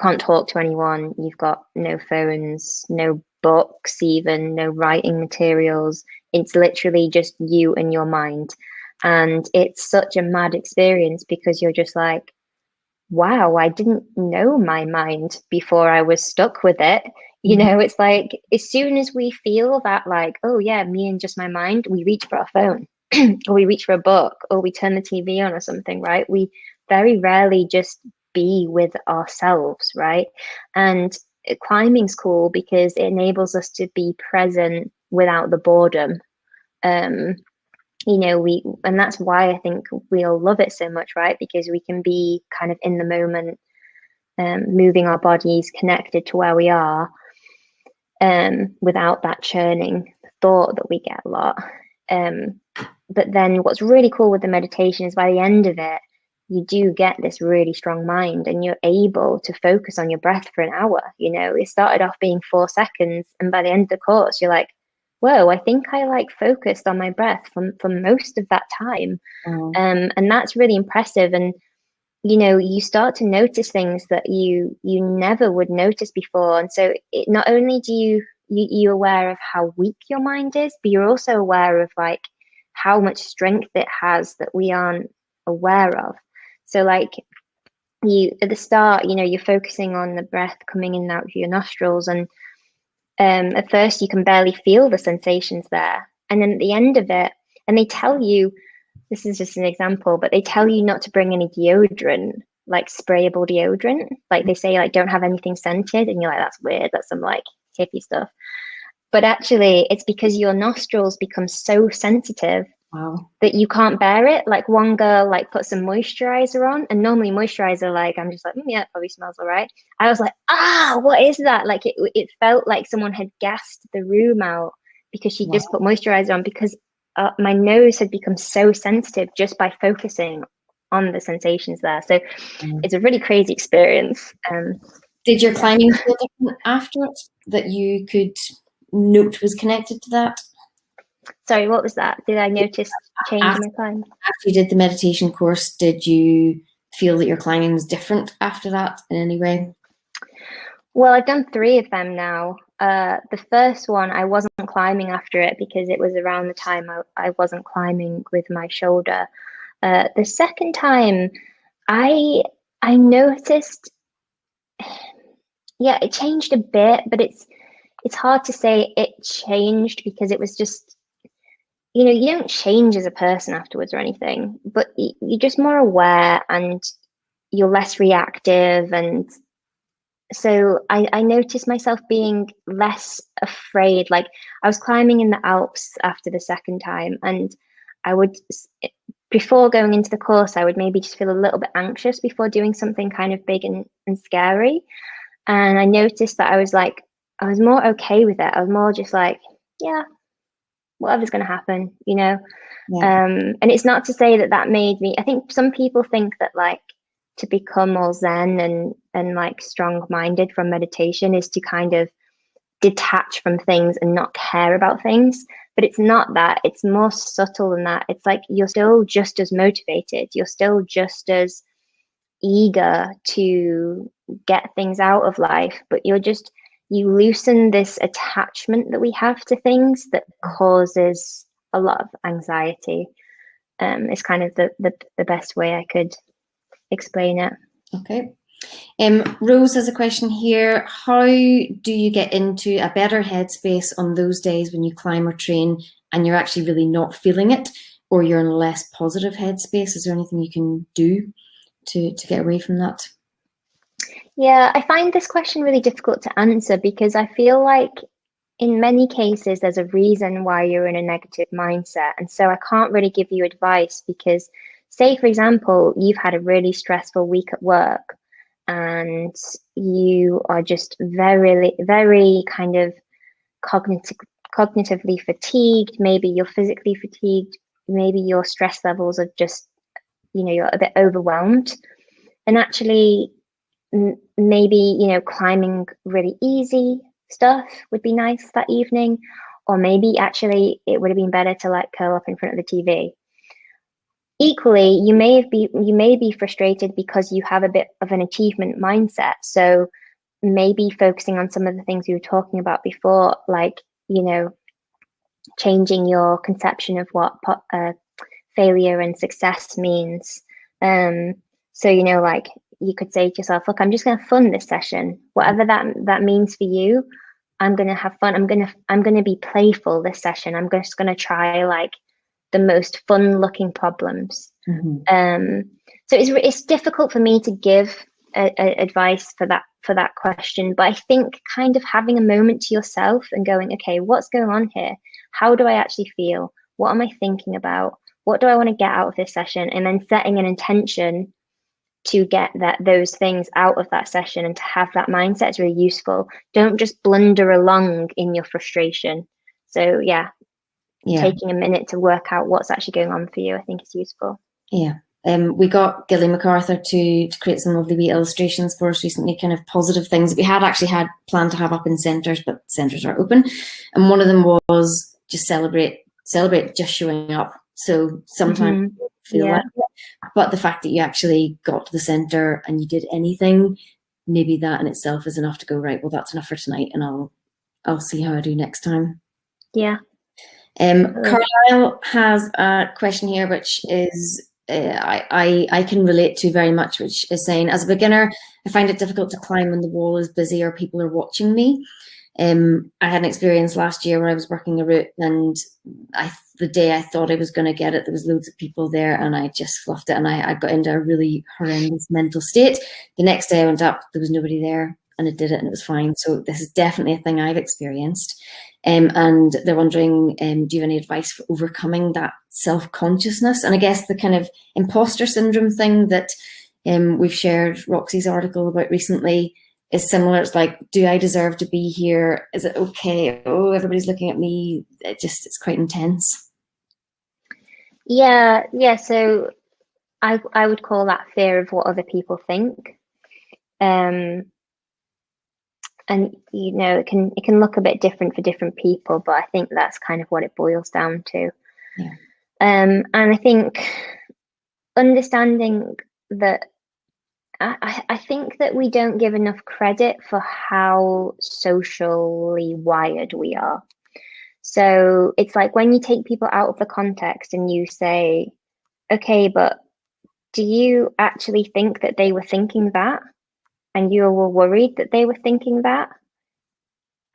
can't talk to anyone. You've got no phones, no books, even no writing materials. It's literally just you and your mind. And it's such a mad experience because you're just like, wow, I didn't know my mind before I was stuck with it. You know, it's like as soon as we feel that, like, oh yeah, me and just my mind, we reach for our phone or we reach for a book or we turn the TV on or something, right? We very rarely just be with ourselves, right? And climbing's cool because it enables us to be present without the boredom. You know, and that's why I think we all love it so much, right? Because we can be kind of in the moment, moving our bodies connected to where we are, without that churning thought that we get a lot. But then what's really cool with the meditation is by the end of it, you do get this really strong mind and you're able to focus on your breath for an hour. You know, it started off being 4 seconds, and by the end of the course, you're like, whoa, I think I like focused on my breath for most of that time. And that's really impressive. And you know, you start to notice things that you never would notice before. And so it not only do you're aware of how weak your mind is, but you're also aware of like how much strength it has that we aren't aware of. So like you at the start, you know, you're focusing on the breath coming in and out of your nostrils, and at first you can barely feel the sensations there. And then at the end of it, and they tell you, this is just an example, but they tell you not to bring any deodorant, like sprayable deodorant. Like they say, like, don't have anything scented. And you're like, that's weird. That's some like hippie stuff. But actually, it's because your nostrils become so sensitive that you can't bear it. Like one girl, like put some moisturizer on, and normally moisturizer, like I'm just like, yeah, it probably smells all right. I was like, what is that? Like it felt like someone had gassed the room out because she just put moisturizer on, because my nose had become so sensitive just by focusing on the sensations there. So it's a really crazy experience. Did your climbing feel different after it, that you could note was connected to that? Sorry, what was that? Did I notice change in my climb? After you did the meditation course, did you feel that your climbing was different after that in any way? Well, I've done 3 of them now. The first one, I wasn't climbing after it because it was around the time I wasn't climbing with my shoulder. The second time, I noticed, yeah, it changed a bit, but it's hard to say it changed because it was just, you know, you don't change as a person afterwards or anything, but you're just more aware and you're less reactive. And so I noticed myself being less afraid. Like I was climbing in the Alps after the second time, and I would, before going into the course, I would maybe just feel a little bit anxious before doing something kind of big and scary. And I noticed that I was more okay with it. I was more just like, yeah, whatever's going to happen, you know? Yeah. And it's not to say that made me, I think some people think that like to become more zen and like strong-minded from meditation is to kind of detach from things and not care about things. But it's not that. It's more subtle than that. It's like you're still just as motivated. You're still just as eager to get things out of life, but you loosen this attachment that we have to things that causes a lot of anxiety. It's kind of the best way I could explain it. Okay. Rose has a question here. How do you get into a better headspace on those days when you climb or train and you're actually really not feeling it, or you're in a less positive headspace? Is there anything you can do to get away from that? Yeah, I find this question really difficult to answer because I feel like in many cases there's a reason why you're in a negative mindset. And so I can't really give you advice because, say, for example, you've had a really stressful week at work and you are just very, very kind of cognitively fatigued. Maybe you're physically fatigued. Maybe your stress levels are just, you know, you're a bit overwhelmed. And actually, maybe, you know, climbing really easy stuff would be nice that evening, or maybe actually it would have been better to like curl up in front of the TV. Equally, you may be frustrated because you have a bit of an achievement mindset. So maybe focusing on some of the things we were talking about before, like, changing your conception of what failure and success means. So, like, you could say to yourself, look, I'm just going to fund this session, whatever that means for you. I'm going to have fun. I'm going to be playful this session. I'm just going to try like the most fun looking problems. So it's difficult for me to give advice for that question, but I think kind of having a moment to yourself and going, okay, what's going on here? How do I actually feel? What am I thinking about? What do I want to get out of this session? And then setting an intention to get those things out of that session and to have that mindset is really useful. Don't just blunder along in your frustration. So yeah, taking a minute to work out what's actually going on for you, I think is useful. Yeah. We got Gilly MacArthur to create some lovely wee illustrations for us recently, kind of positive things that we had actually had planned to have up in centres, but centres are open. And one of them was just celebrate just showing up. So sometimes feel like it, but the fact that you actually got to the centre and you did anything, maybe that in itself is enough to go, right, well, that's enough for tonight, and I'll see how I do next time. Yeah. Carlisle has a question here, which is I can relate to very much, which is saying, as a beginner, I find it difficult to climb when the wall is busy or people are watching me. I had an experience last year where I was working a route, and the day I thought I was going to get it, there was loads of people there, and I just fluffed it, and I got into a really horrendous mental state. The next day I went up, there was nobody there, and it did it, and it was fine. So this is definitely a thing I've experienced. And they're wondering, do you have any advice for overcoming that self-consciousness? And I guess the kind of imposter syndrome thing that we've shared Roxy's article about recently is similar. It's like, do I deserve to be here? Is it okay? Oh, everybody's looking at me. It's quite intense. Yeah. So I would call that fear of what other people think. And it can look a bit different for different people, but I think that's kind of what it boils down to. Yeah. And I think understanding that I think that we don't give enough credit for how socially wired we are. So it's like when you take people out of the context and you say, okay, but do you actually think that they were thinking that? And you were worried that they were thinking that?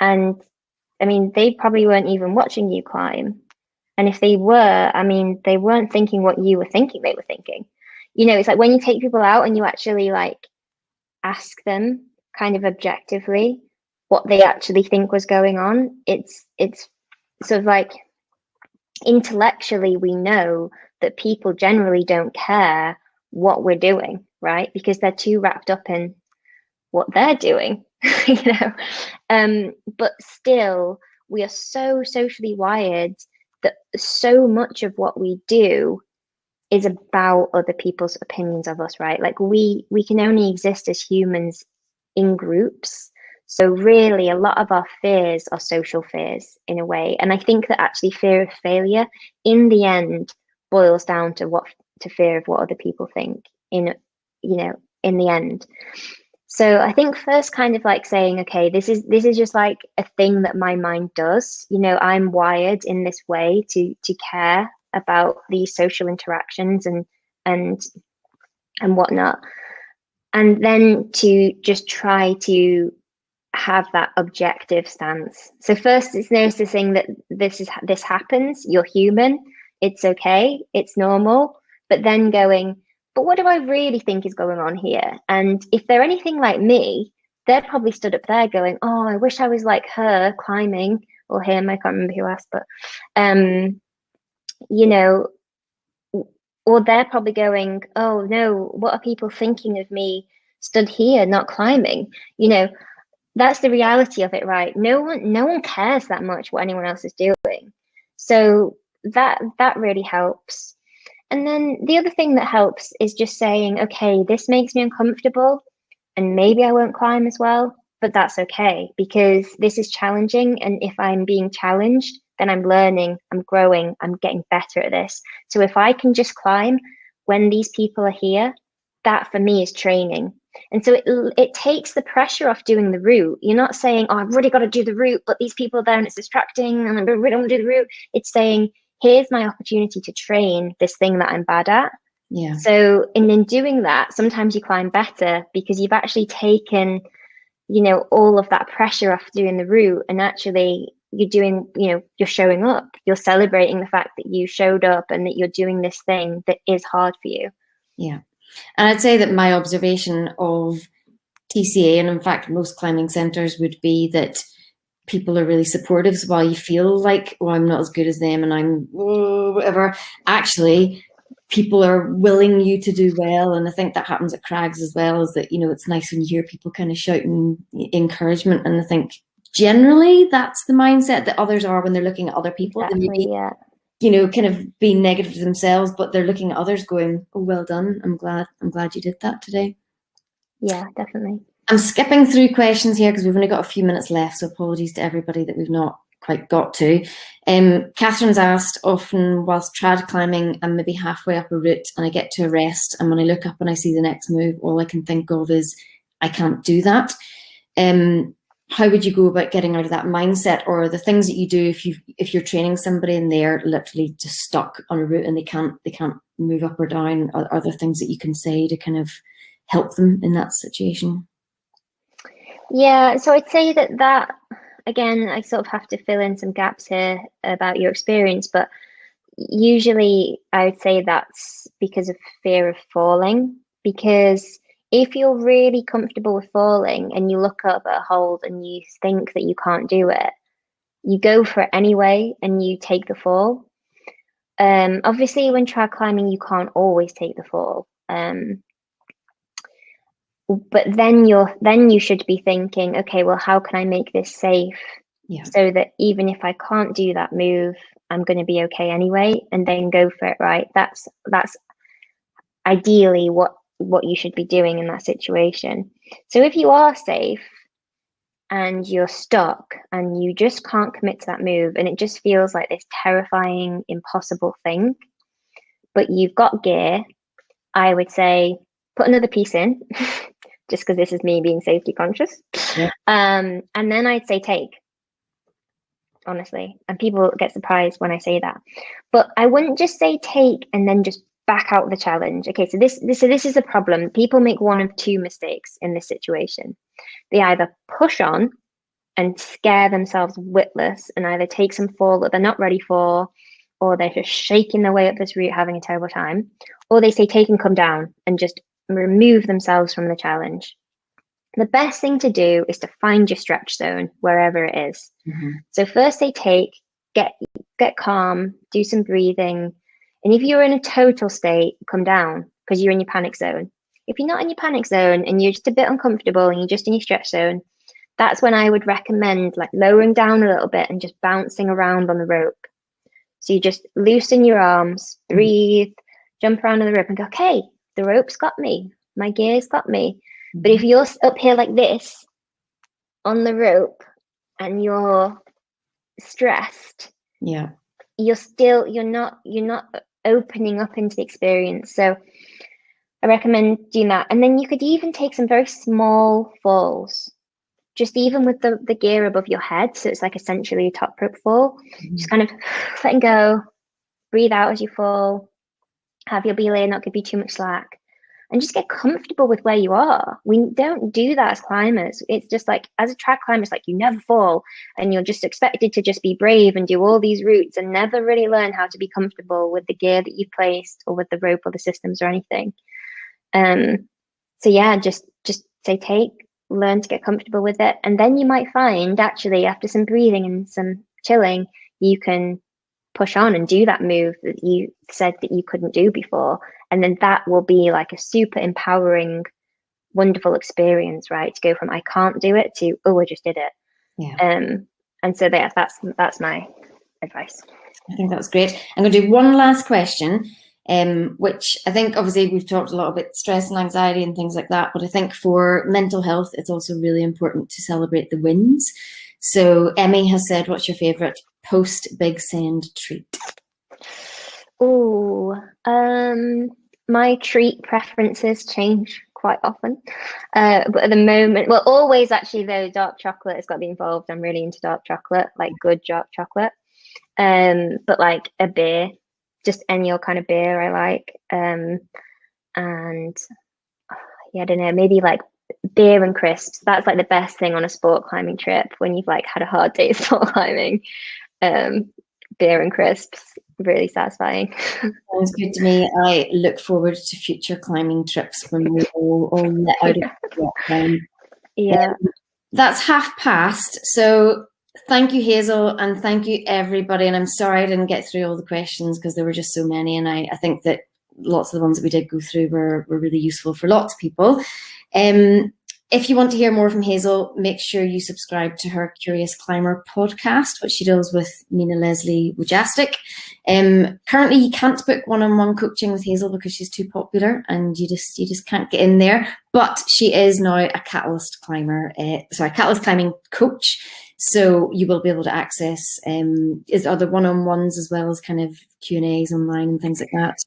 And I mean, they probably weren't even watching you climb. And if they were, I mean, they weren't thinking what you were thinking they were thinking. It's like when you take people out and you actually like ask them kind of objectively what they actually think was going on, it's sort of like intellectually we know that people generally don't care what we're doing, right? Because they're too wrapped up in what they're doing, but still we are so socially wired that so much of what we do is about other people's opinions of us, right? Like we can only exist as humans in groups. So really a lot of our fears are social fears in a way. And I think that actually fear of failure in the end boils down to fear of what other people think in the end. So I think first kind of like saying, okay, this is just like a thing that my mind does. I'm wired in this way to care about these social interactions and whatnot. And then to just try to have that objective stance. So first it's noticing that this happens, you're human, it's okay, it's normal, but then going, but what do I really think is going on here? And if they're anything like me, they're probably stood up there going, oh, I wish I was like her climbing, or him, I can't remember who asked, but or they're probably going, oh no, what are people thinking of me stood here not climbing? That's the reality of it, right? No one cares that much what anyone else is doing. So that really helps. And then the other thing that helps is just saying, okay, this makes me uncomfortable and maybe I won't climb as well, but that's okay because this is challenging. And if I'm being challenged, then I'm learning, I'm growing, I'm getting better at this. So if I can just climb when these people are here, that for me is training. And so it takes the pressure off doing the route. You're not saying, oh, I've really got to do the route, but these people are there and it's distracting and I really don't want to do the route. It's saying, here's my opportunity to train this thing that I'm bad at. Yeah. So in doing that, sometimes you climb better because you've actually taken, all of that pressure off doing the route, and actually you're doing, you're showing up, you're celebrating the fact that you showed up and that you're doing this thing that is hard for you. Yeah. And I'd say that my observation of TCA, and in fact most climbing centres, would be that people are really supportive. So while you feel like, oh, I'm not as good as them and I'm whatever, actually people are willing you to do well. And I think that happens at Crags as well, is that, it's nice when you hear people kind of shouting encouragement. And I think generally that's the mindset that others are when they're looking at other people. Exactly, yeah. Kind of being negative to themselves, but they're looking at others going, oh, well done. I'm glad you did that today. Yeah, definitely. I'm skipping through questions here because we've only got a few minutes left, so apologies to everybody that we've not quite got to. Catherine's asked, often whilst trad climbing, I'm maybe halfway up a route and I get to a rest, and when I look up and I see the next move, all I can think of is, I can't do that. How would you go about getting out of that mindset, or the things that you do if you're training somebody and they're literally just stuck on a route and they can't move up or down? Are there things that you can say to kind of help them in that situation? Yeah, so I'd say that again, I sort of have to fill in some gaps here about your experience, but usually I would say that's because of fear of falling. Because if you're really comfortable with falling and you look up at a hold and you think that you can't do it, you go for it anyway and you take the fall. Obviously, when trad climbing, you can't always take the fall. But then you should be thinking, okay, well, how can I make this safe? Yeah. So that even if I can't do that move, I'm going to be okay anyway, and then go for it, right? That's ideally what you should be doing in that situation. So if you are safe and you're stuck and you just can't commit to that move and it just feels like this terrifying, impossible thing, but you've got gear, I would say put another piece in, just because this is me being safety conscious. Yeah. And then I'd say take, honestly. And people get surprised when I say that. But I wouldn't just say take and then just back out of the challenge. Okay, so this is a problem. People make one of two mistakes in this situation. They either push on and scare themselves witless and either take some fall that they're not ready for, or they're just shaking their way up this route, having a terrible time, or they say take and come down and just remove themselves from the challenge. The best thing to do is to find your stretch zone wherever it is. Mm-hmm. So first they take, get calm, do some breathing. And if you're in a total state, come down because you're in your panic zone. If you're not in your panic zone and you're just a bit uncomfortable and you're just in your stretch zone, that's when I would recommend like lowering down a little bit and just bouncing around on the rope. So you just loosen your arms, breathe, jump around on the rope and go, okay, the rope's got me, my gear's got me. But if you're up here like this on the rope and you're stressed, yeah, you're not opening up into the experience. So I recommend doing that. And then you could even take some very small falls, just even with the gear above your head. So it's like essentially a top rope fall. Just kind of letting go, breathe out as you fall, have your belay not give you too much slack, and just get comfortable with where you are. We don't do that as climbers. It's just like, as a trad climber, it's like you never fall and you're just expected to just be brave and do all these routes and never really learn how to be comfortable with the gear that you've placed or with the rope or the systems or anything. So yeah, just say take, learn to get comfortable with it. And then you might find actually after some breathing and some chilling, you can push on and do that move that you said that you couldn't do before. And then that will be like a super empowering, wonderful experience, right? To go from I can't do it to, oh, I just did it. Yeah. And so that's my advice. I think that's great. I'm going to do one last question, which I think obviously we've talked a lot about stress and anxiety and things like that, but I think for mental health, it's also really important to celebrate the wins. So Emmy has said, what's your favourite post-Big Send treat? Oh, my treat preferences change quite often. But at the moment, well, always actually though, dark chocolate has got to be involved. I'm really into dark chocolate, like good dark chocolate. But like a beer, just any old kind of beer I like. And yeah, I don't know, maybe like beer and crisps. That's like the best thing on a sport climbing trip when you've like had a hard day of sport climbing. Beer and crisps, really satisfying. Sounds good to me. I look forward to future climbing trips when we all let out of lockdown. Yeah. That's past. So thank you, Hazel, and thank you, everybody. And I'm sorry I didn't get through all the questions because there were just so many. And I think that lots of the ones that we did go through were really useful for lots of people. If you want to hear more from Hazel, make sure you subscribe to her Curious Climber podcast, which she does with Mina Leslie Wojastic. Currently, you can't book one-on-one coaching with Hazel because she's too popular, and you just can't get in there. But she is now a Catalyst Catalyst climbing coach. So you will be able to access other one-on-ones as well as kind of Q&As online and things like that.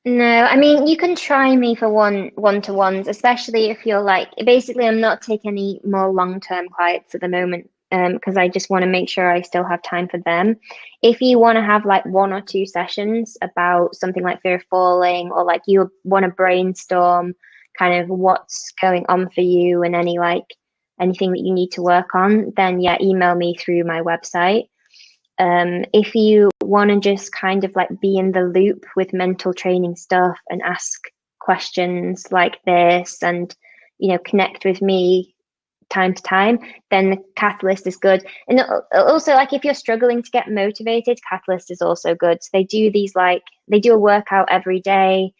No, I mean, you can try me for one-to-ones, especially if you're like, basically, I'm not taking any more long-term clients at the moment because I just want to make sure I still have time for them. If you want to have like 1 or 2 sessions about something like fear of falling, or like you want to brainstorm kind of what's going on for you and anything that you need to work on, then yeah, email me through my website. If you want to just kind of like be in the loop with mental training stuff and ask questions like this and, you know, connect with me time to time, then the Catalyst is good. And also, like, if you're struggling to get motivated, Catalyst is also good. So they do they do a workout every day.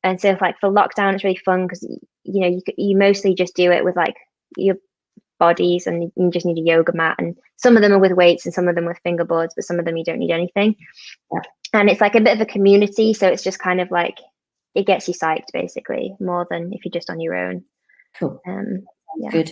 And so if, like, for lockdown, it's really fun because, you know, you mostly just do it with like your bodies, and you just need a yoga mat, and some of them are with weights and some of them with fingerboards, but some of them you don't need anything. And it's like a bit of a community, so it's just kind of like it gets you psyched basically more than if you're just on your own. Cool. Yeah. Good.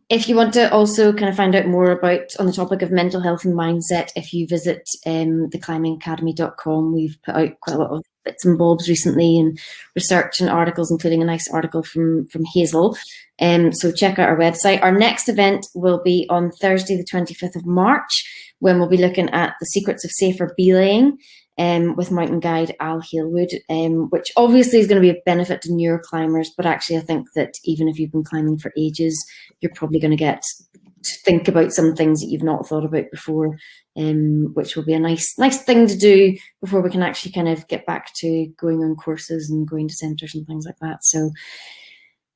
If you want to also kind of find out more about on the topic of mental health and mindset, if you visit theclimbingacademy.com, we've put out quite a lot of bits and bobs recently and research and articles, including a nice article from Hazel. So check out our website. Our next event will be on Thursday, the 25th of March, when we'll be looking at the secrets of safer belaying with mountain guide Al Halewood, which obviously is going to be a benefit to newer climbers, but actually I think that even if you've been climbing for ages, you're probably going to get to think about some things that you've not thought about before, which will be a nice thing to do before we can actually kind of get back to going on courses and going to centres and things like that. So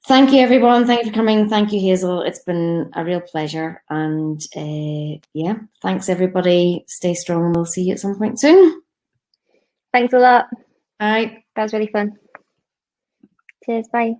thank you, everyone. Thank you for coming. Thank you, Hazel. It's been a real pleasure. And yeah, thanks, everybody. Stay strong, and we'll see you at some point soon. Thanks a lot. Bye. That was really fun. Cheers. Bye.